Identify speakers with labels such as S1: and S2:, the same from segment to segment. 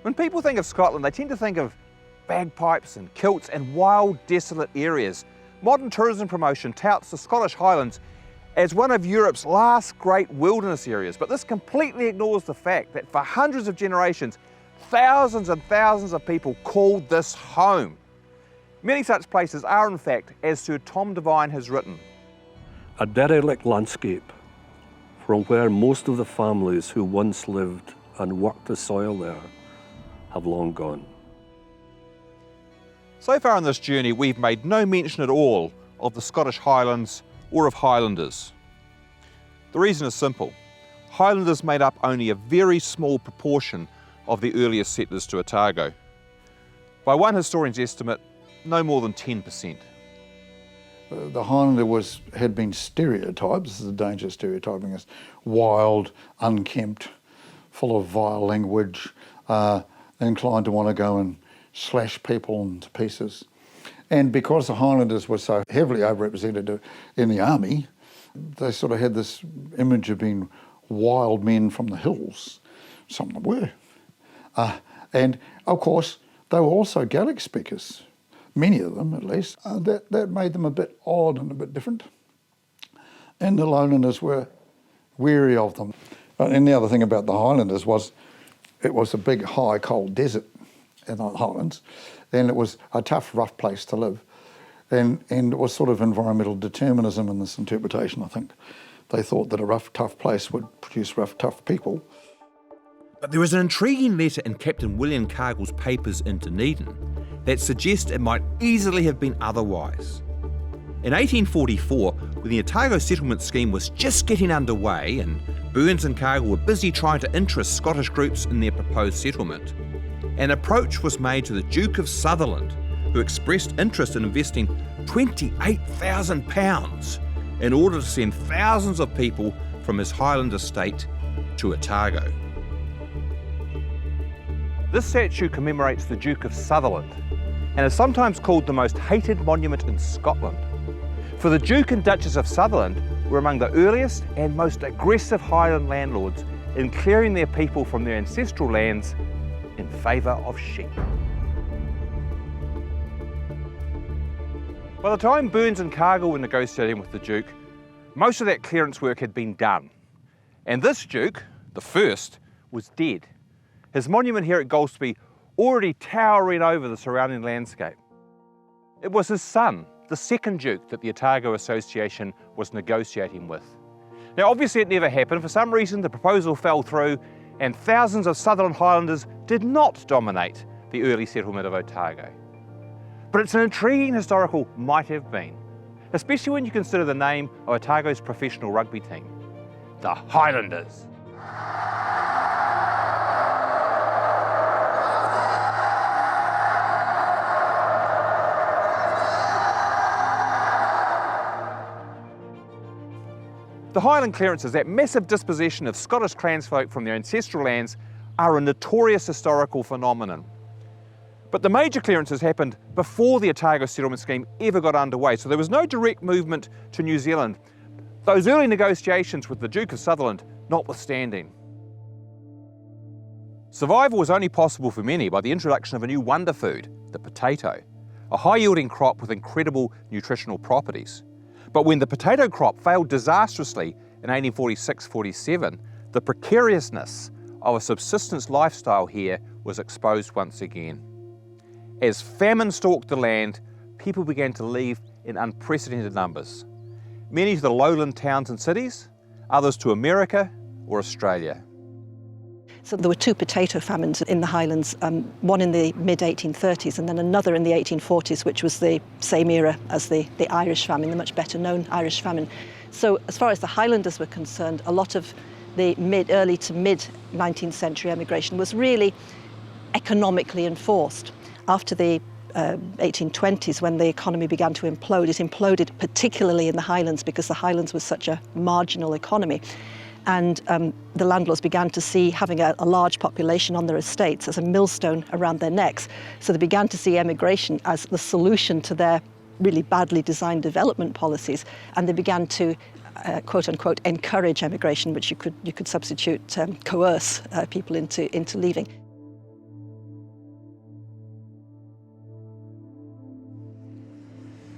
S1: When people think of Scotland, they tend to think of bagpipes and kilts and wild, desolate areas. Modern tourism promotion touts the Scottish Highlands as one of Europe's last great wilderness areas, but this completely ignores the fact that for hundreds of generations, thousands and thousands of people called this home. Many such places are, in fact, as Sir Tom Devine has written,
S2: a derelict landscape from where most of the families who once lived and worked the soil there have long gone.
S1: So far on this journey, we've made no mention at all of the Scottish Highlands or of Highlanders. The reason is simple. Highlanders made up only a very small proportion of the earliest settlers to Otago. By one historian's estimate, no more than 10%.
S3: The Highlander had been stereotyped, this is a danger of stereotyping, as wild, unkempt, full of vile language, inclined to want to go and slash people into pieces. And because the Highlanders were so heavily overrepresented in the army, they sort of had this image of being wild men from the hills. Some of them were. And of course, they were also Gaelic speakers, many of them at least. That made them a bit odd and a bit different. And the Lowlanders were wary of them. And the other thing about the Highlanders was it was a big, high, cold desert in the Highlands, and it was a tough, rough place to live. And it was sort of environmental determinism in this interpretation, I think. They thought that a rough, tough place would produce rough, tough people.
S1: But there is an intriguing letter in Captain William Cargill's papers in Dunedin that suggests it might easily have been otherwise. In 1844, when the Otago settlement scheme was just getting underway and Burns and Cargill were busy trying to interest Scottish groups in their proposed settlement, an approach was made to the Duke of Sutherland, who expressed interest in investing £28,000 in order to send thousands of people from his Highland estate to Otago. This statue commemorates the Duke of Sutherland and is sometimes called the most hated monument in Scotland. For the Duke and Duchess of Sutherland were among the earliest and most aggressive Highland landlords in clearing their people from their ancestral lands in favour of sheep. By the time Burns and Cargill were negotiating with the Duke, most of that clearance work had been done. And this Duke, the first, was dead. His monument here at Golspie already towering over the surrounding landscape. It was his son, the second Duke, that the Otago Association was negotiating with. Now obviously it never happened. For some reason the proposal fell through and thousands of Sutherland Highlanders did not dominate the early settlement of Otago. But it's an intriguing historical might have been, especially when you consider the name of Otago's professional rugby team, the Highlanders. The Highland clearances, that massive dispossession of Scottish clansfolk from their ancestral lands, are a notorious historical phenomenon. But the major clearances happened before the Otago settlement scheme ever got underway, so there was no direct movement to New Zealand, those early negotiations with the Duke of Sutherland notwithstanding. Survival was only possible for many by the introduction of a new wonder food, the potato, a high-yielding crop with incredible nutritional properties. But when the potato crop failed disastrously in 1846-47, the precariousness of a subsistence lifestyle here was exposed once again. As famine stalked the land, people began to leave in unprecedented numbers. Many to the lowland towns and cities, others to America or Australia.
S4: So there were two potato famines in the Highlands, one in the mid-1830s and then another in the 1840s, which was the same era as the Irish famine, the much better known Irish famine. So as far as the Highlanders were concerned, a lot of the early to mid-19th century emigration was really economically enforced. After the 1820s, when the economy began to implode, it imploded particularly in the Highlands because the Highlands was such a marginal economy. And the landlords began to see having a large population on their estates as a millstone around their necks. So they began to see emigration as the solution to their really badly designed development policies, and they began to quote unquote encourage emigration, which you could substitute coerce people into leaving.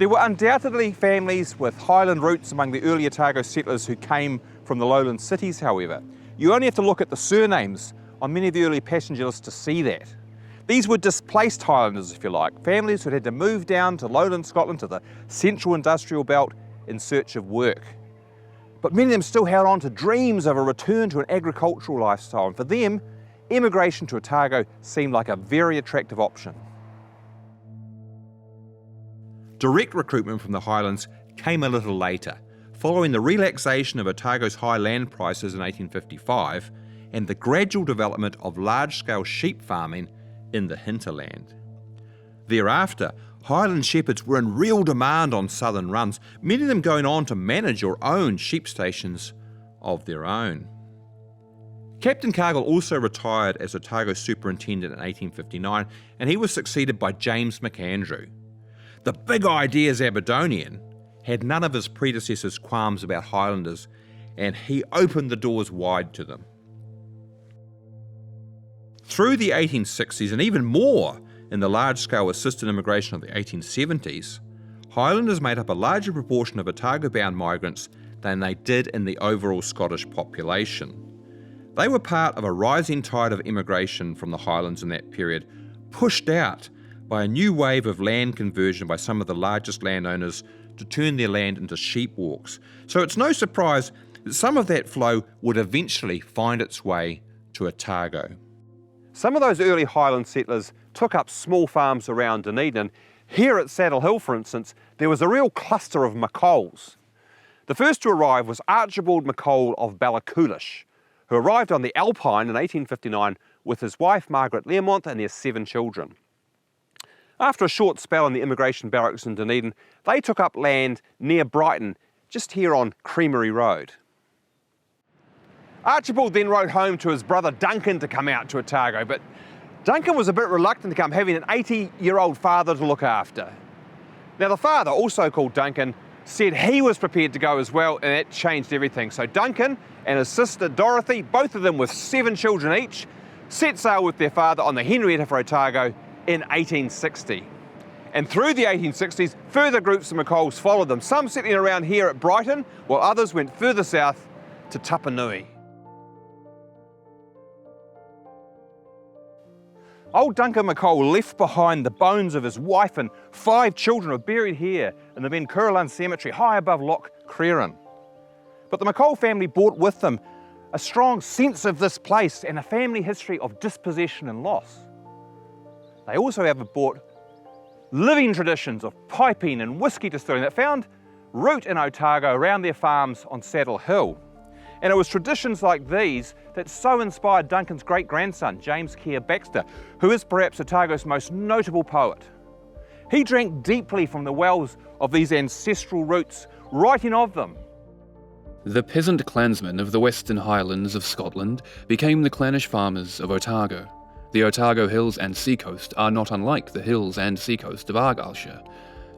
S1: There were undoubtedly families with Highland roots among the early Otago settlers who came from the Lowland cities, however. You only have to look at the surnames on many of the early passenger lists to see that. These were displaced Highlanders, if you like, families who had to move down to Lowland Scotland, to the central industrial belt, in search of work. But many of them still held on to dreams of a return to an agricultural lifestyle, and for them, immigration to Otago seemed like a very attractive option. Direct recruitment from the Highlands came a little later, following the relaxation of Otago's high land prices in 1855 and the gradual development of large-scale sheep farming in the hinterland. Thereafter, Highland shepherds were in real demand on southern runs, many of them going on to manage or own sheep stations of their own. Captain Cargill also retired as Otago superintendent in 1859, and he was succeeded by James McAndrew. The big ideas Aberdonian had none of his predecessors' qualms about Highlanders, and he opened the doors wide to them. Through the 1860s, and even more in the large-scale assisted immigration of the 1870s, Highlanders made up a larger proportion of Otago-bound migrants than they did in the overall Scottish population. They were part of a rising tide of immigration from the Highlands in that period, pushed out by a new wave of land conversion by some of the largest landowners to turn their land into sheep walks. So it's no surprise that some of that flow would eventually find its way to Otago. Some of those early Highland settlers took up small farms around Dunedin. Here at Saddle Hill, for instance, there was a real cluster of McCalls. The first to arrive was Archibald McCall of Ballacoolish, who arrived on the Alpine in 1859 with his wife Margaret Learmonth and their 7 children. After a short spell in the immigration barracks in Dunedin, they took up land near Brighton, just here on Creamery Road. Archibald then wrote home to his brother Duncan to come out to Otago, but Duncan was a bit reluctant to come, having an 80-year-old father to look after. Now the father, also called Duncan, said he was prepared to go as well, and that changed everything. So Duncan and his sister Dorothy, both of them with 7 children each, set sail with their father on the Henrietta for Otago in 1860. And through the 1860s, further groups of McCalls followed them, some settling around here at Brighton, while others went further south to Tapanui. Old Duncan McCall left behind the bones of his wife and 5 children were buried here in the Ben Curralan Cemetery, high above Loch Creran. But the McCall family brought with them a strong sense of this place and a family history of dispossession and loss. They also have brought living traditions of piping and whisky distilling that found root in Otago around their farms on Saddle Hill. And it was traditions like these that so inspired Duncan's great-grandson, James Kerr Baxter, who is perhaps Otago's most notable poet. He drank deeply from the wells of these ancestral roots, writing of them.
S5: The peasant clansmen of the Western Highlands of Scotland became the clannish farmers of Otago. The Otago hills and seacoast are not unlike the hills and seacoast of Argyllshire,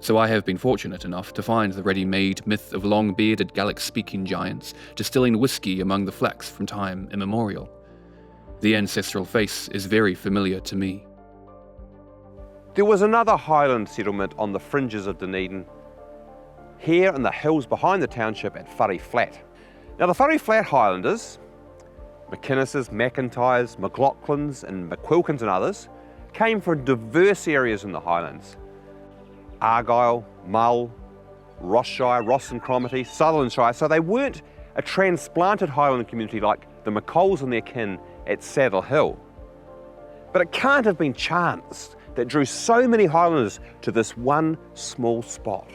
S5: so I have been fortunate enough to find the ready-made myth of long-bearded Gaelic-speaking giants distilling whisky among the flax from time immemorial. The ancestral face is very familiar to me.
S1: There was another Highland settlement on the fringes of Dunedin, here in the hills behind the township at Furry Flat. Now the Furry Flat Highlanders, McInnes's, McIntyres, McLaughlins and McQuilkins and others, came from diverse areas in the Highlands. Argyll, Mull, Ross-shire, Ross and Cromarty, Sutherland Shire, so they weren't a transplanted Highland community like the McCalls and their kin at Saddle Hill. But it can't have been chance that drew so many Highlanders to this one small spot.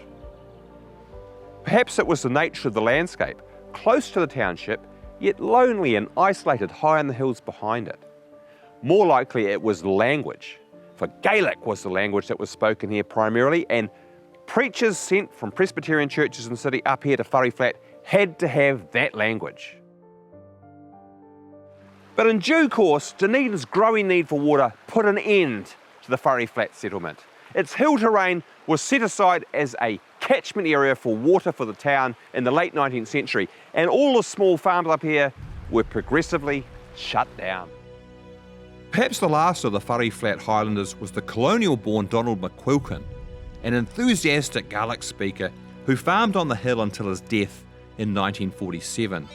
S1: Perhaps it was the nature of the landscape, close to the township, yet lonely and isolated high in the hills behind it. More likely it was the language, for Gaelic was the language that was spoken here primarily, and preachers sent from Presbyterian churches in the city up here to Furry Flat had to have that language. But in due course, Dunedin's growing need for water put an end to the Furry Flat settlement. Its hill terrain was set aside as a catchment area for water for the town in the late 19th century, and all the small farms up here were progressively shut down. Perhaps the last of the Furry Flat Highlanders was the colonial-born Donald McQuilkin, an enthusiastic Gaelic speaker who farmed on the hill until his death in 1947.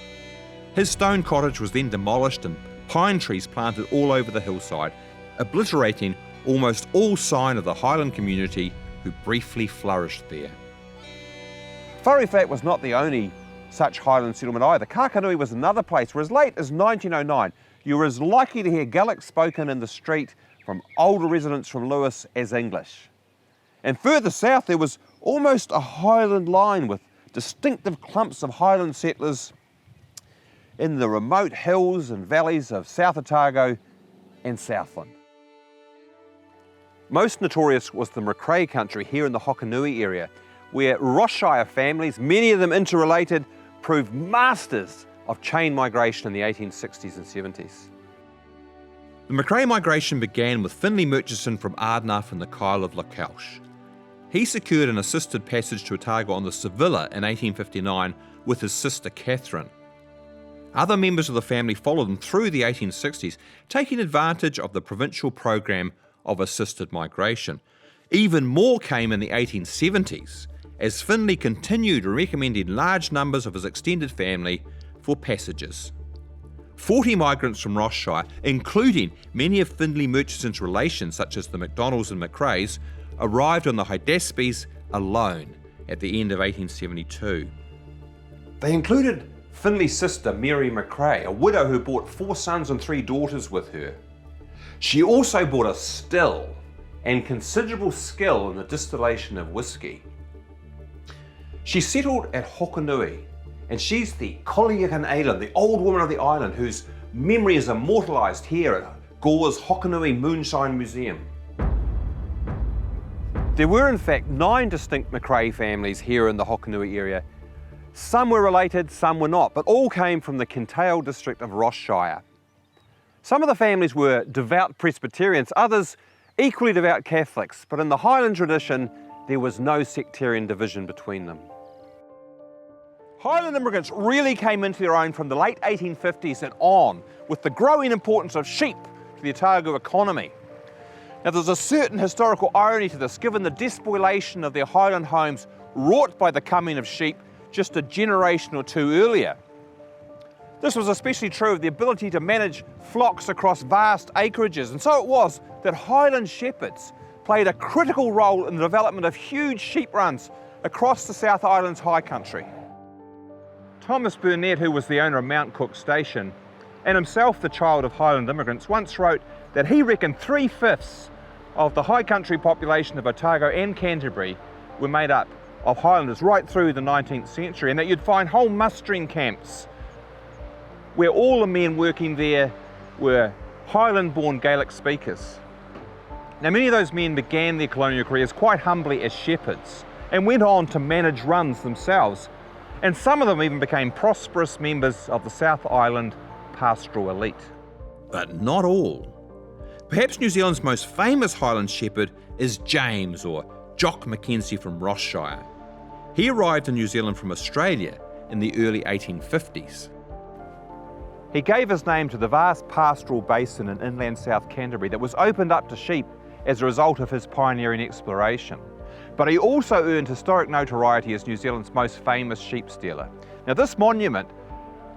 S1: His stone cottage was then demolished and pine trees planted all over the hillside, obliterating almost all sign of the Highland community who briefly flourished there. Furry Flat was not the only such Highland settlement either. Kakanui was another place where as late as 1909 you were as likely to hear Gaelic spoken in the street from older residents from Lewis as English. And further south there was almost a Highland line with distinctive clumps of Highland settlers in the remote hills and valleys of South Otago and Southland. Most notorious was the McRae country here in the Hokanui area, where Ross-shire families, many of them interrelated, proved masters of chain migration in the 1860s and 70s. The McRae migration began with Finlay Murchison from Ardnarf in the Kyle of Lacouche. He secured an assisted passage to Otago on the Sevilla in 1859 with his sister Catherine. Other members of the family followed them through the 1860s, taking advantage of the provincial program of assisted migration. Even more came in the 1870s, as Finlay continued recommending large numbers of his extended family for passages. 40 migrants from Ross-shire, including many of Finlay Murchison's relations such as the McDonalds and McRaes, arrived on the Hydaspes alone at the end of 1872. They included Finlay's sister Mary McRae, a widow who brought 4 sons and 3 daughters with her. She also brought a still and considerable skill in the distillation of whisky. She settled at Hokanui, and she's the Colliagan Island, the old woman of the island whose memory is immortalised here at Gore's Hokanui Moonshine Museum. There were in fact 9 distinct McRae families here in the Hokanui area. Some were related, some were not, but all came from the Kintail district of Ross-shire. Some of the families were devout Presbyterians, others equally devout Catholics, but in the Highland tradition there was no sectarian division between them. Highland immigrants really came into their own from the late 1850s and on, with the growing importance of sheep to the Otago economy. Now there's a certain historical irony to this, given the despoilation of their Highland homes wrought by the coming of sheep just a generation or two earlier. This was especially true of the ability to manage flocks across vast acreages, and so it was that Highland shepherds played a critical role in the development of huge sheep runs across the South Island's high country. Thomas Burnett, who was the owner of Mount Cook Station, and himself the child of Highland immigrants, once wrote that he reckoned 3/5 of the high country population of Otago and Canterbury were made up of Highlanders right through the 19th century, and that you'd find whole mustering camps where all the men working there were Highland-born Gaelic speakers. Now many of those men began their colonial careers quite humbly as shepherds and went on to manage runs themselves, and some of them even became prosperous members of the South Island pastoral elite. But not all. Perhaps New Zealand's most famous Highland shepherd is James, or Jock McKenzie from Ross-shire. He arrived in New Zealand from Australia in the early 1850s. He gave his name to the vast pastoral basin in inland South Canterbury that was opened up to sheep as a result of his pioneering exploration. But he also earned historic notoriety as New Zealand's most famous sheep stealer. Now this monument,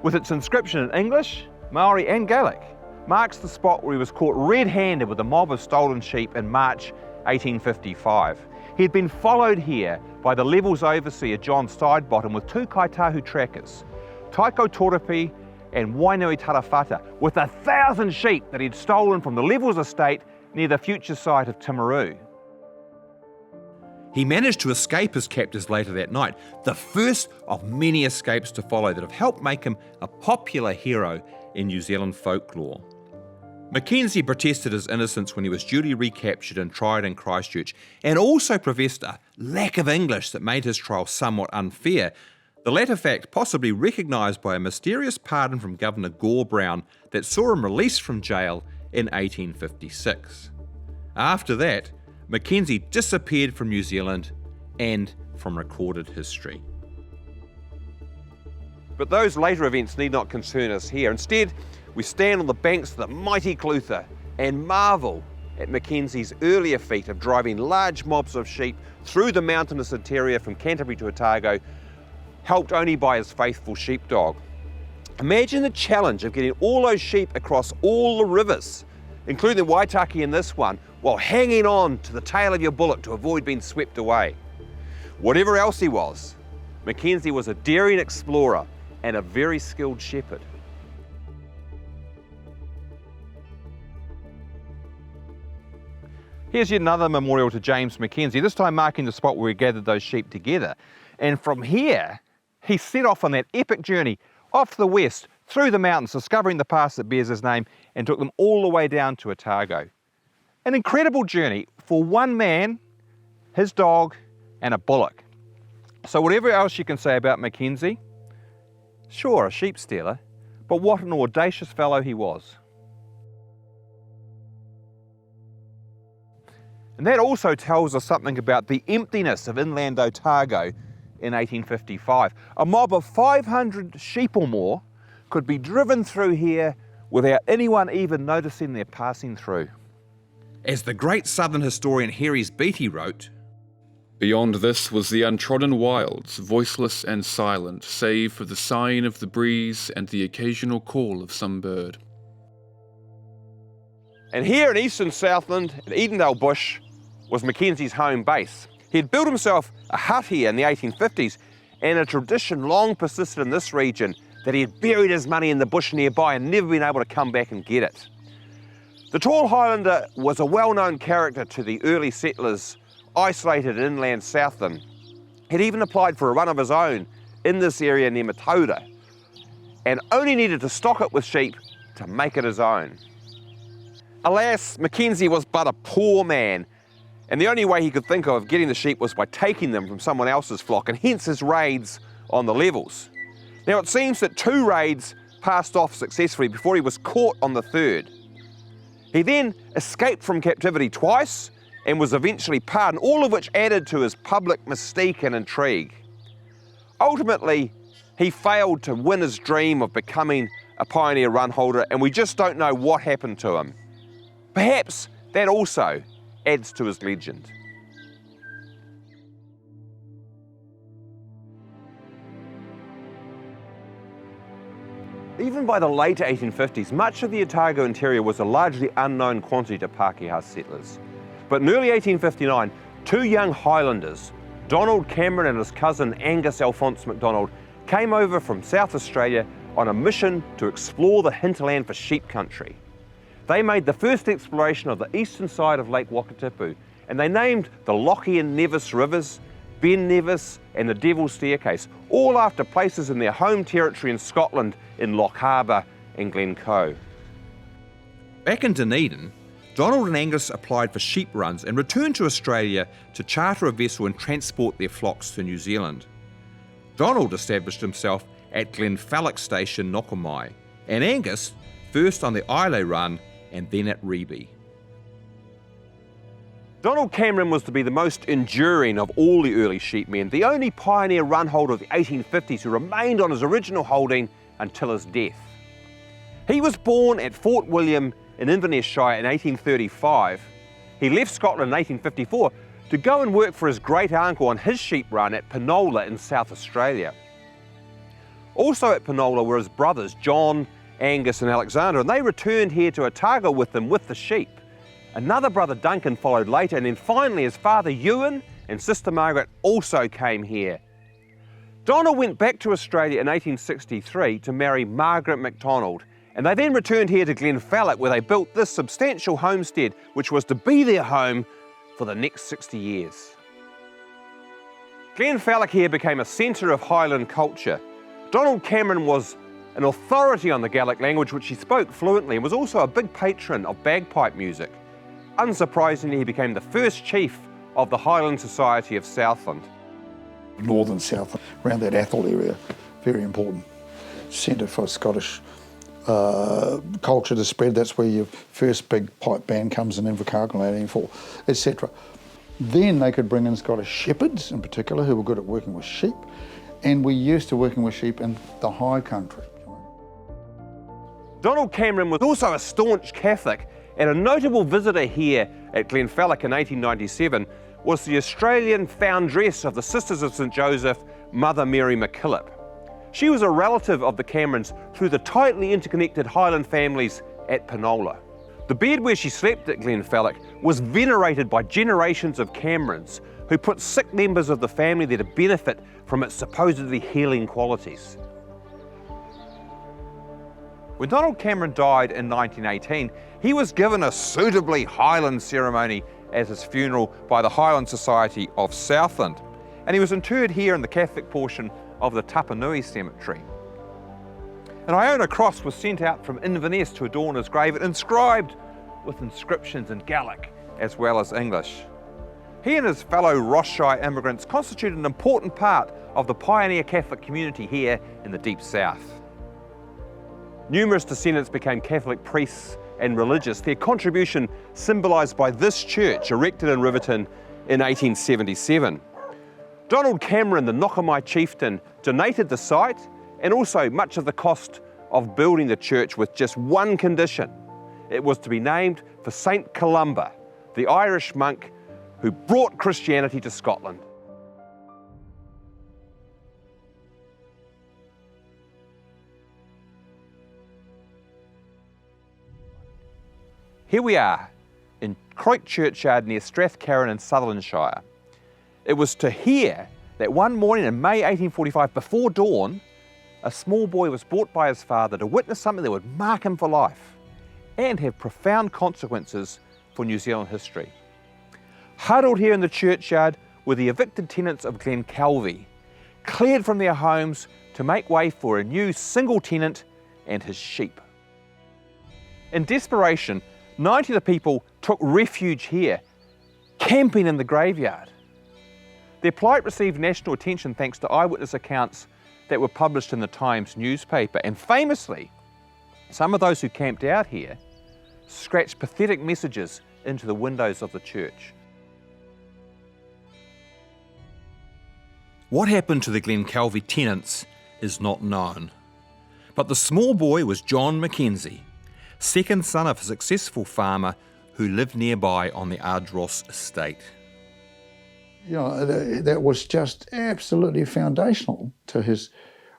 S1: with its inscription in English, Maori and Gaelic, marks the spot where he was caught red-handed with a mob of stolen sheep in March 1855. He'd been followed here by the Levels overseer John Sidebottom with 2 Kaitahu trackers, Taiko Torapi and Wainui Tarawhata, with 1,000 sheep that he'd stolen from the Levels estate near the future site of Timaru. He managed to escape his captors later that night, the first of many escapes to follow that have helped make him a popular hero in New Zealand folklore. McKenzie protested his innocence when he was duly recaptured and tried in Christchurch, and also professed a lack of English that made his trial somewhat unfair, the latter fact possibly recognised by a mysterious pardon from Governor Gore Brown that saw him released from jail in 1856. After that, McKenzie disappeared from New Zealand and from recorded history. But those later events need not concern us here. Instead, we stand on the banks of the mighty Clutha and marvel at McKenzie's earlier feat of driving large mobs of sheep through the mountainous interior from Canterbury to Otago, helped only by his faithful sheepdog. Imagine the challenge of getting all those sheep across all the rivers, including the Waitaki in this one, while hanging on to the tail of your bullock to avoid being swept away. Whatever else he was, McKenzie was a daring explorer and a very skilled shepherd. Here's yet another memorial to James McKenzie, this time marking the spot where he gathered those sheep together. And from here, he set off on that epic journey off to the west, through the mountains, discovering the pass that bears his name, and took them all the way down to Otago. An incredible journey for one man, his dog, and a bullock. So whatever else you can say about McKenzie, sure, a sheep stealer, but what an audacious fellow he was. And that also tells us something about the emptiness of inland Otago in 1855. A mob of 500 sheep or more could be driven through here without anyone even noticing they're passing through. As the great southern historian Harry's Beattie wrote,
S5: Beyond this was the untrodden wilds, voiceless and silent, save for the sighing of the breeze and the occasional call of some bird.
S1: And here in eastern Southland, at Edendale Bush, was McKenzie's home base. He had built himself a hut here in the 1850s, and a tradition long persisted in this region that he had buried his money in the bush nearby and never been able to come back and get it. The tall Highlander was a well-known character to the early settlers isolated in inland Southland. He'd even applied for a run of his own in this area near Matoda, and only needed to stock it with sheep to make it his own. Alas, McKenzie was but a poor man, and the only way he could think of getting the sheep was by taking them from someone else's flock, and hence his raids on the levels. Now it seems that 2 raids passed off successfully before he was caught on the 3rd. He then escaped from captivity twice and was eventually pardoned, all of which added to his public mystique and intrigue. Ultimately, he failed to win his dream of becoming a pioneer run holder, and we just don't know what happened to him. Perhaps that also adds to his legend. Even by the late 1850s, much of the Otago interior was a largely unknown quantity to Pākehā settlers. But in early 1859, 2 young Highlanders, Donald Cameron and his cousin Angus Alphonse MacDonald, came over from South Australia on a mission to explore the hinterland for sheep country. They made the first exploration of the eastern side of Lake Wakatipu, and they named the Lochy and Nevis rivers, Ben Nevis and the Devil's Staircase, all after places in their home territory in Scotland in Loch Harbour and Glencoe. Back in Dunedin, Donald and Angus applied for sheep runs and returned to Australia to charter a vessel and transport their flocks to New Zealand. Donald established himself at Glenfalloch Station, Nokamai, and Angus first on the Islay run and then at Reby. Donald Cameron was to be the most enduring of all the early sheepmen, the only pioneer run holder of the 1850s who remained on his original holding until his death. He was born at Fort William in Inverness Shire in 1835. He left Scotland in 1854 to go and work for his great uncle on his sheep run at Penola in South Australia. Also at Penola were his brothers John, Angus and Alexander, and they returned here to Otago with them with the sheep. Another brother Duncan followed later, and then finally his father Ewan and sister Margaret also came here. Donald went back to Australia in 1863 to marry Margaret MacDonald, and they then returned here to Glenfalloch, where they built this substantial homestead, which was to be their home for the next 60 years. Glenfalloch here became a centre of Highland culture. Donald Cameron was an authority on the Gaelic language, which he spoke fluently, and was also a big patron of bagpipe music. Unsurprisingly, he became the first chief of the Highland Society of Southland.
S3: Northern Southland, around that Athol area, very important centre for Scottish culture to spread. That's where your first big pipe band comes in Invercargill in 1884, etc. Then they could bring in Scottish shepherds in particular, who were good at working with sheep, and we're used to working with sheep in the high country.
S1: Donald Cameron was also a staunch Catholic, And a notable visitor here at Glenfalloch in 1897 was the Australian foundress of the Sisters of St Joseph, Mother Mary McKillop. She was a relative of the Camerons through the tightly interconnected Highland families at Penola. The bed where she slept at Glenfalloch was venerated by generations of Camerons who put sick members of the family there to benefit from its supposedly healing qualities. When Donald Cameron died in 1918, he was given a suitably Highland ceremony as his funeral by the Highland Society of Southland, and he was interred here in the Catholic portion of the Tapanui Cemetery. An Iona cross was sent out from Inverness to adorn his grave, inscribed with inscriptions in Gaelic as well as English. He and his fellow Ross-shire immigrants constituted an important part of the pioneer Catholic community here in the Deep South. Numerous descendants became Catholic priests and religious, their contribution symbolised by this church erected in Riverton in 1877. Donald Cameron, the Nokamai chieftain, donated the site and also much of the cost of building the church with just one condition. It was to be named for St Columba, the Irish monk who brought Christianity to Scotland. Here we are in Croik Churchyard near Strathcarron in Sutherlandshire. It was to here that one morning in May 1845, before dawn, a small boy was brought by his father to witness something that would mark him for life and have profound consequences for New Zealand history. Huddled here in the churchyard were the evicted tenants of Glencalvy, cleared from their homes to make way for a new single tenant and his sheep. In desperation, 90 of the people took refuge here, camping in the graveyard. Their plight received national attention thanks to eyewitness accounts that were published in the Times newspaper, and famously, some of those who camped out here scratched pathetic messages into the windows of the church. What happened to the Glencalvy tenants is not known, but the small boy was John McKenzie, second son of a successful farmer who lived nearby on the Ardross estate.
S3: You know, that was just absolutely foundational to his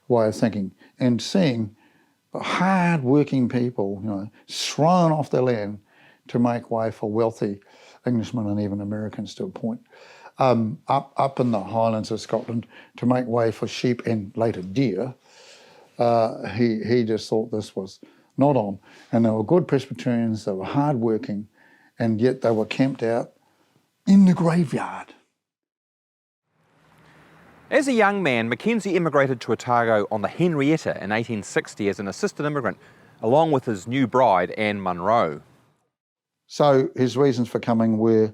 S3: way of thinking, and seeing hard-working people, you know, thrown off their land to make way for wealthy Englishmen and even Americans to a point, up in the Highlands of Scotland to make way for sheep and later deer. He just thought this was not on. And they were good Presbyterians, they were hard-working, and yet they were camped out in the graveyard.
S1: As a young man, McKenzie immigrated to Otago on the Henrietta in 1860 as an assisted immigrant, along with his new bride, Anne Munro.
S3: So his reasons for coming were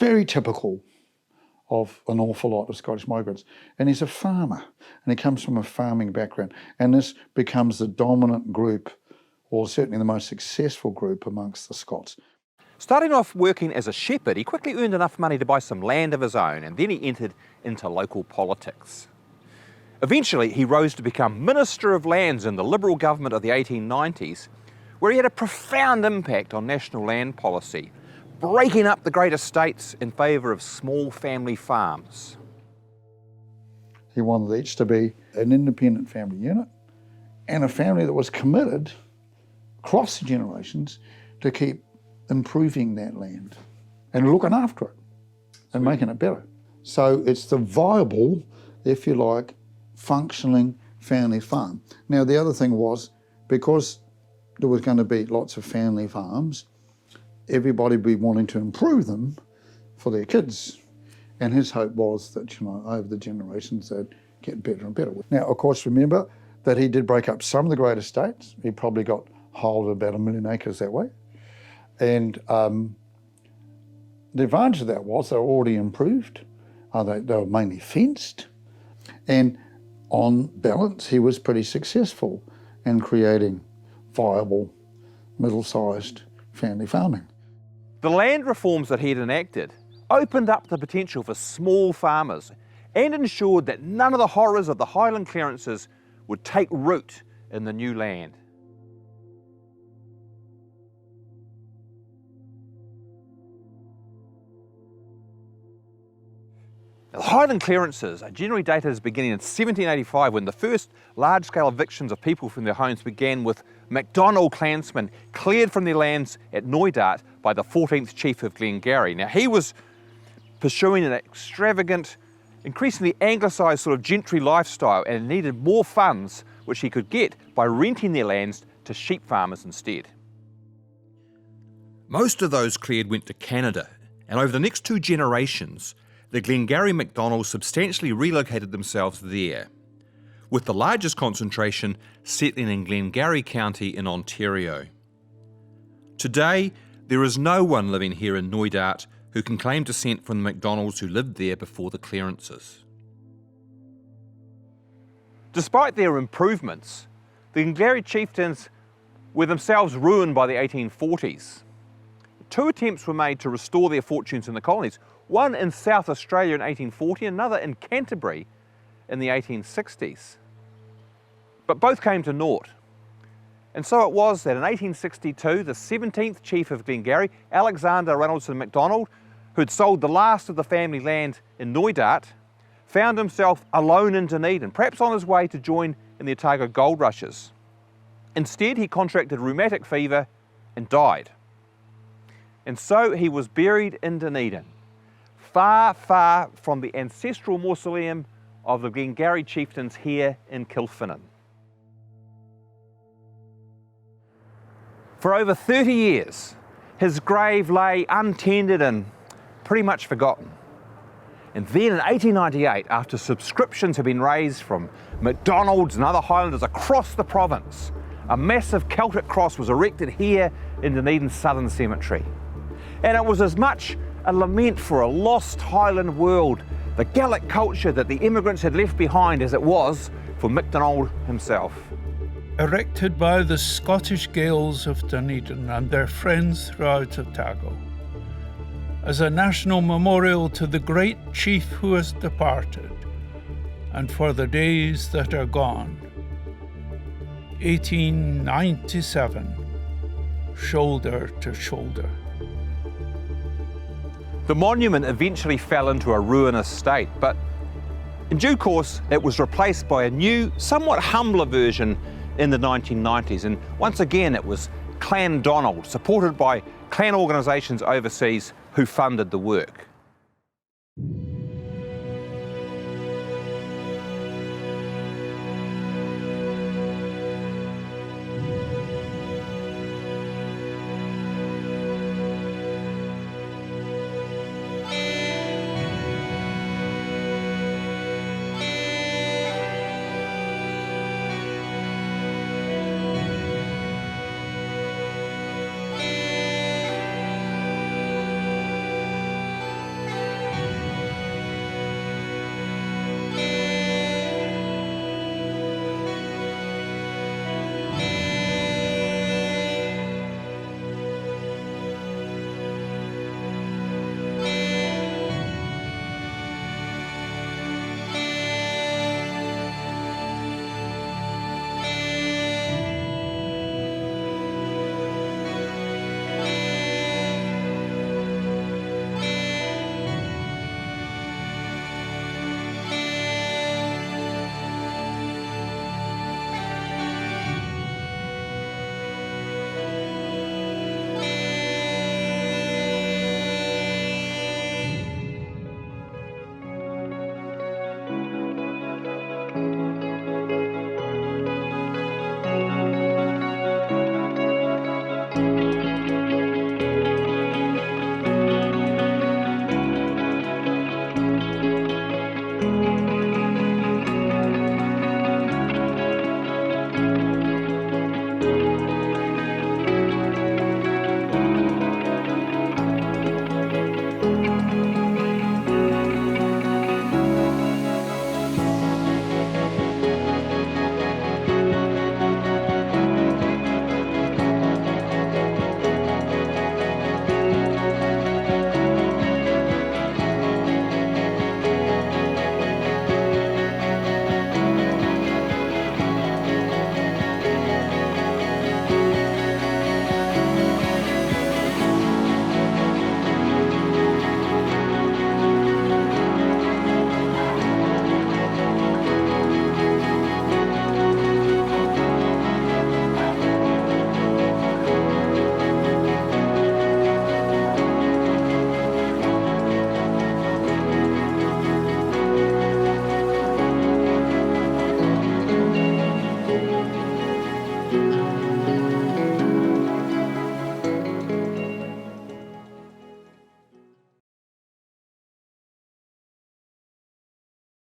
S3: very typical of an awful lot of Scottish migrants. And he's a farmer, and he comes from a farming background. And this becomes the dominant group, or certainly the most successful group amongst the Scots.
S1: Starting off working as a shepherd, he quickly earned enough money to buy some land of his own, and then he entered into local politics. Eventually, he rose to become Minister of Lands in the Liberal government of the 1890s, where he had a profound impact on national land policy, breaking up the great estates in favour of small family farms.
S3: He wanted each to be an independent family unit and a family that was committed across the generations to keep improving that land and looking after it and making it better. So it's the viable, if you like, functioning family farm. Now the other thing was, because there was going to be lots of family farms, everybody would be wanting to improve them for their kids. And his hope was that, you know, over the generations they'd get better and better. Now, of course, remember that he did break up some of the great estates. He probably got hold of about 1 million acres that way. And the advantage of that was they were already improved. They were mainly fenced. And on balance, he was pretty successful in creating viable, middle-sized family farming.
S1: The land reforms that he had enacted opened up the potential for small farmers and ensured that none of the horrors of the Highland clearances would take root in the new land. The Highland clearances are generally dated as beginning in 1785, when the first large-scale evictions of people from their homes began, with MacDonald clansmen cleared from their lands at Knoydart by the 14th chief of Glengarry. Now, he was pursuing an extravagant, increasingly anglicised sort of gentry lifestyle, and needed more funds which he could get by renting their lands to sheep farmers instead. Most of those cleared went to Canada, and over the next 2 generations, the Glengarry MacDonalds substantially relocated themselves there, with the largest concentration settling in Glengarry County in Ontario. Today, there is no one living here in Knoydart who can claim descent from the MacDonalds who lived there before the clearances. Despite their improvements, the Glengarry chieftains were themselves ruined by the 1840s. 2 attempts were made to restore their fortunes in the colonies, one in South Australia in 1840, another in Canterbury in the 1860s. But both came to naught. And so it was that in 1862, the 17th chief of Glengarry, Alexander Ronaldson MacDonald, who had sold the last of the family land in Knoydart, found himself alone in Dunedin, perhaps on his way to join in the Otago gold rushes. Instead, he contracted rheumatic fever and died. And so he was buried in Dunedin, far, far from the ancestral mausoleum of the Glengarry chieftains here in Kilfinnan. For over 30 years, his grave lay untended and pretty much forgotten. And then in 1898, after subscriptions had been raised from MacDonalds and other Highlanders across the province, a massive Celtic cross was erected here in Dunedin's Southern Cemetery. And it was as much a lament for a lost Highland world, the Gaelic culture that the immigrants had left behind, as it was for MacDonald himself.
S6: Erected by the Scottish Gaels of Dunedin and their friends throughout Otago, as a national memorial to the great chief who has departed, and for the days that are gone. 1897, shoulder to shoulder.
S1: The monument eventually fell into a ruinous state, but in due course it was replaced by a new, somewhat humbler version in the 1990s, and once again it was Clan Donald, supported by clan organisations overseas, who funded the work.